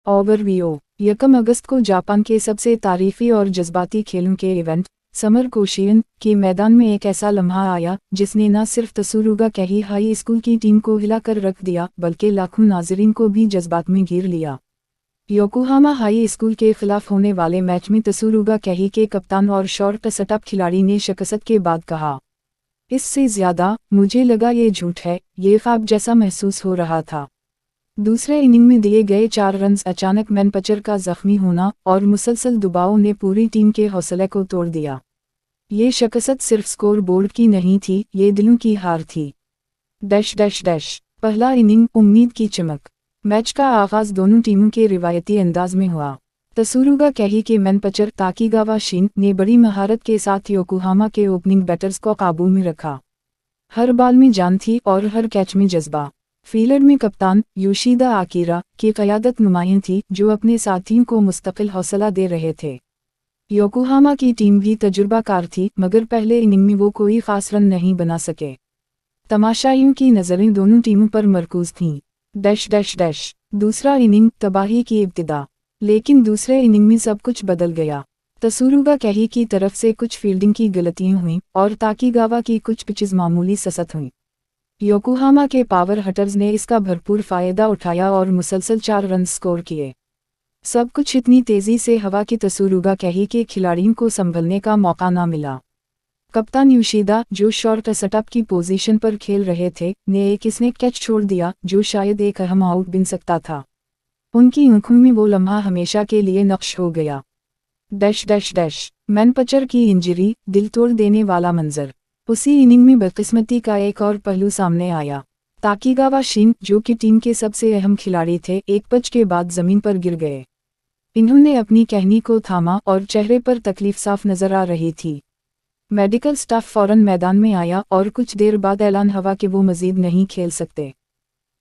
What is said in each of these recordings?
Overview. 1 अगस्त को Japan के सबसे तारीफी और जज्बाती खेलों के इवेंट समर कोशियन के मैदान में एक ऐसा लम्हा आया जिसने न सिर्फ तसुरुगा कैही हाई स्कूल की टीम को हिलाकर रख दिया बल्कि लाखों नाजरीन को भी जज्बात में घेर लिया। योकोहामा हाई स्कूल के खिलाफ होने वाले मैच में तसुरुगा कैही के कप्तान और शॉर्ट सेटअप खिलाड़ी ने शिकस्त के बाद कहा, इससे ज़्यादा मुझे लगा ये झूठ है, ये ख्वाब जैसा महसूस हो रहा था। दूसरे इनिंग में दिए गए 4 रन्स, अचानक मैनपचर का जख्मी होना और मुसलसल दबाव ने पूरी टीम के हौसले को तोड़ दिया। ये शिकस्त सिर्फ स्कोर बोर्ड की नहीं थी, ये दिलों की हार थी। पहला इनिंग, उम्मीद की चमक। मैच का आगाज दोनों टीमों के रिवायती अंदाज में हुआ। तसुरुगा कैही के मैनपचर ताकीगावा शिन ने बड़ी महारत के साथ योकोहामा के ओपनिंग बैटर्स को काबू में रखा। हर बाल में जान थी और हर कैच में जज्बा। फील्ड में कप्तान योशिदा आकिरा की क़यादत नुमायां थी, जो अपने साथियों को मुस्तकिल हौसला दे रहे थे। योकोहामा की टीम भी तजुर्बाकार थी, मगर पहले इनिंग में वो कोई खास रन नहीं बना सके। तमाशाइयों की नज़रें दोनों टीमों पर मरकूज थीं। दूसरा इनिंग, तबाही की इब्तिदा। लेकिन दूसरे इनिंग में सब कुछ बदल गया। तसुरुगा कैही की तरफ से कुछ फील्डिंग की गलतियां हुईं और ताकीगावा की कुछ पिचेस मामूली ससत हुईं। योकोहामा के पावर हटर्स ने इसका भरपूर फ़ायदा उठाया और मुसलसल 4 रन स्कोर किए। सब कुछ इतनी तेज़ी से हवा कि तसुरुगा कैही के खिलाड़ियों को संभलने का मौका ना मिला। कप्तान योशिदा, जो शॉर्ट सेटअप की पोजीशन पर खेल रहे थे, ने एक स्नेक कैच छोड़ दिया जो शायद एक अहम आउट बन सकता था। उनकी आंखों में वो लम्हा हमेशा के लिए नक्श हो गया। मैनपचर की इंजरी, दिल तोड़ देने वाला मंजर। उसी इनिंग में बदकिस्मती का एक और पहलू सामने आया। ताकीगावा शिन, जो कि टीम के सबसे अहम खिलाड़ी थे, एक पिच के बाद जमीन पर गिर गए। इन्होंने अपनी कहनी को थामा और चेहरे पर तकलीफ साफ नजर आ रही थी। मेडिकल स्टाफ फौरन मैदान में आया और कुछ देर बाद ऐलान हुआ कि वो मजीद नहीं खेल सकते।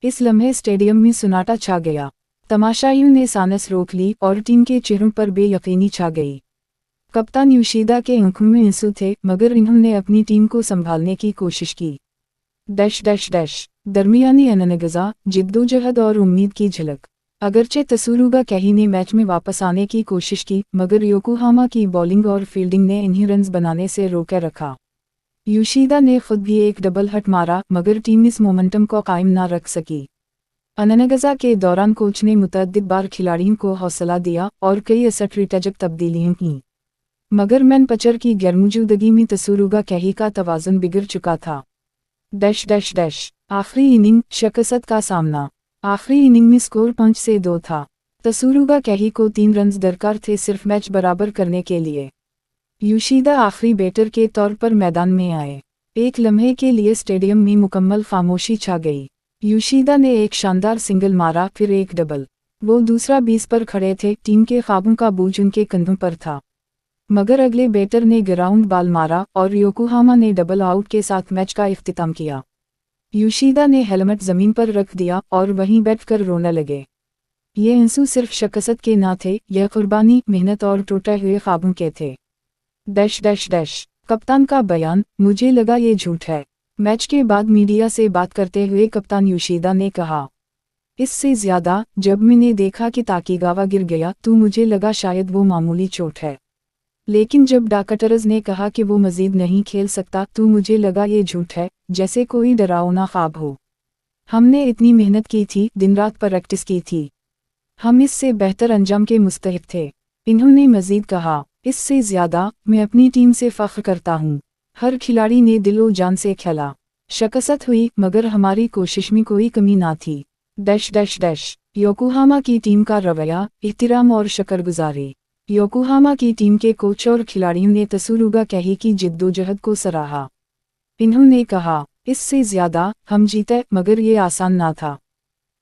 इस लम्हे स्टेडियम में सन्नाटा छा गया। तमाशाइयों ने सांस रोक ली और टीम के चेहरों पर बेयकीनी छा गई। कप्तान योशिदा के आंखों में आंसू थे, मगर इन्होंने अपनी टीम को संभालने की कोशिश की। दरमियानी अननगज़ा, जिद्दोजहद और उम्मीद की झलक। अगरचे तसुरुगा कैही ने मैच में वापस आने की कोशिश की, मगर योकोहामा की बॉलिंग और फील्डिंग ने इन्हें रन्स बनाने से रोके रखा। योशिदा ने खुद भी एक डबल हट मारा, मगर टीम इस मोमेंटम को कायम ना रख सकी। अननगज़ा के दौरान कोच ने मुतअद्दिद बार खिलाड़ियों को हौसला दिया और कई स्ट्रैटेजिक तब्दीलियां कीं, मगर मैनपचर की गैरमौजूदगी में तसुरुगा कैही का तवाज़ुन बिगड़ चुका था। आखिरी इनिंग, शिकस्त का सामना। आखिरी इनिंग में स्कोर 5 से 2 था। तसुरुगा कैही को 3 रन्स दरकार थे सिर्फ मैच बराबर करने के लिए। योशिदा आखिरी बैटर के तौर पर मैदान में आए। एक लम्हे के लिए स्टेडियम में मुकम्मल खामोशी छा गई। योशिदा ने एक शानदार सिंगल मारा, फिर एक डबल। वो दूसरा 20 पर खड़े थे, टीम के ख्वाबों का बोझ उनके कंधों पर था। मगर अगले बैटर ने ग्राउंड बॉल मारा और योकोहामा ने डबल आउट के साथ मैच का इख्तिताम किया। योशिदा ने हेलमेट जमीन पर रख दिया और वहीं बैठकर रोने लगे। ये आंसू सिर्फ शिकस्त के ना थे, यह कुर्बानी, मेहनत और टूटे हुए ख्वाबों के थे। कप्तान का बयान, मुझे लगा ये झूठ है। मैच के बाद मीडिया से बात करते हुए कप्तान योशिदा ने कहा, इससे ज़्यादा, जब मैंने देखा कि ताकीगावा गिर गया तो मुझे लगा शायद वो मामूली चोट है। लेकिन जब डॉक्टर्स ने कहा कि वो मजीद नहीं खेल सकता तो मुझे लगा ये झूठ है, जैसे कोई डरावना ख्वाब हो। हमने इतनी मेहनत की थी, दिन रात प्रैक्टिस की थी। हम इससे बेहतर अंजाम के मुस्तहिक थे। इन्होंने मजीद कहा, इससे ज़्यादा, मैं अपनी टीम से फ़ख्र करता हूँ। हर खिलाड़ी ने दिलो जान से खेला। शिकस्त हुई, मगर हमारी कोशिश में कोई कमी ना थी। योकोहामा की टीम का रवैया, एहतराम और शुक्रगुजारी। योकोहामा की टीम के कोच और खिलाड़ियों ने तसुरुगा कैही की जिद्दोजहद को सराहा। इन्होंने कहा, इससे ज़्यादा, हम जीते, मगर ये आसान ना था।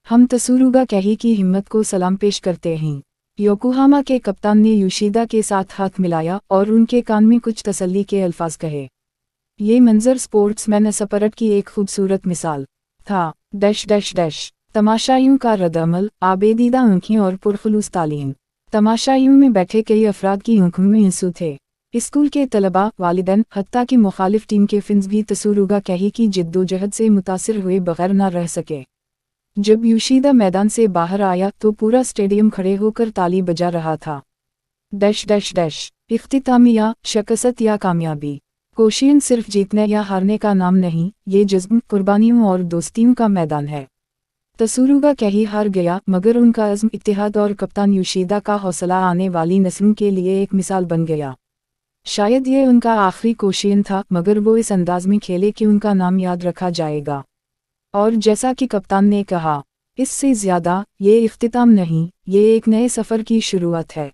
हम तसुरुगा कैही की हिम्मत को सलाम पेश करते हैं। योकोहामा के कप्तान ने योशिदा के साथ हाथ मिलाया और उनके कान में कुछ तसल्ली के अल्फाज कहे। ये मंजर स्पोर्ट्समैन स्पिरिट की एक खूबसूरत मिसाल था। तमाशाइयों का रद्द-अमल, आबेदीदा आंखें और पुरखुलूस तालीम। तमाशाइयों में बैठे कई अफराद की आंखों में आंसू थे। स्कूल के तलबा, वालिदैन, हत्ता कि मुखालिफ टीम के फैंस भी तसुरुगा कैही की जिद्दोजहद से मुतासिर हुए बगैर न रह सके। जब योशिदा मैदान से बाहर आया तो पूरा स्टेडियम खड़े होकर ताली बजा रहा था। Dash dash dash. इख्तितामिया, शिकस्त या कामयाबी। कोशियन सिर्फ जीतने या हारने का नाम नहीं, ये जज्ब, कुर्बानियों और दोस्तियों का मैदान है। तसुरुगा कहीं हार गया, मगर उनका अज़्म, इत्तेहाद और कप्तान योशिदा का हौसला आने वाली नस्लों के लिए एक मिसाल बन गया। शायद ये उनका आखिरी कोशियन था, मगर वो इस अंदाज में खेले कि उनका नाम याद रखा जाएगा। और जैसा कि कप्तान ने कहा, इससे ज़्यादा, ये इख्तिताम नहीं, ये एक नए सफ़र की शुरुआत है।